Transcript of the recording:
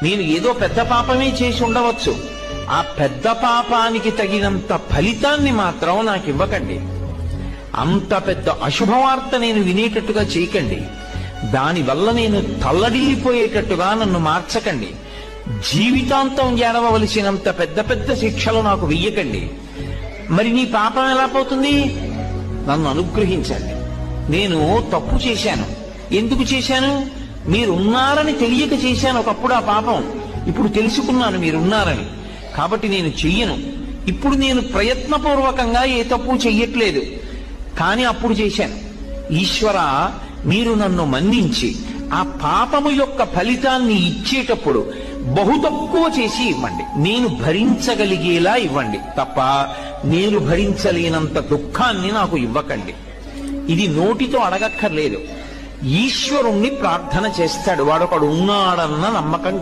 నేను ఏదో పెద్ద పాపమే చేసి ఉండవచ్చు, ఆ పెద్ద పాపానికి తగినంత ఫలితాన్ని మాత్రం నాకు ఇవ్వకండి. అంత పెద్ద అశుభవార్త నేను వినేటట్టుగా చేయకండి. దానివల్ల నేను తల్లడిల్లిపోయేటట్టుగా నన్ను మార్చకండి. జీవితాంతం ఏడవలసినంత పెద్ద పెద్ద శిక్షలు నాకు వెయ్యకండి. మరి నీ పాపం ఎలా పోతుంది? నన్ను అనుగ్రహించండి. నేను తప్పు చేశాను. ఎందుకు చేశాను? మీరున్నారని తెలియక చేశాను ఒకప్పుడు ఆ పాపం. ఇప్పుడు తెలుసుకున్నాను మీరున్నారని, కాబట్టి నేను చెయ్యను. ఇప్పుడు నేను ప్రయత్నపూర్వకంగా ఏ తప్పు చెయ్యట్లేదు, కానీ అప్పుడు చేశాను. ఈశ్వర, మీరు నన్ను మన్నించి ఆ పాపము యొక్క ఫలితాన్ని ఇచ్చేటప్పుడు బహు తక్కువ చేసి ఇవ్వండి. నేను భరించగలిగేలా ఇవ్వండి తప్ప నేను భరించలేనంత దుఃఖాన్ని నాకు ఇవ్వకండి. ఇది నోటితో అడగక్కర్లేదు. ఈశ్వరుణ్ణి ప్రార్థన చేస్తాడు. వాడొకడు ఉన్నాడన్న నమ్మకం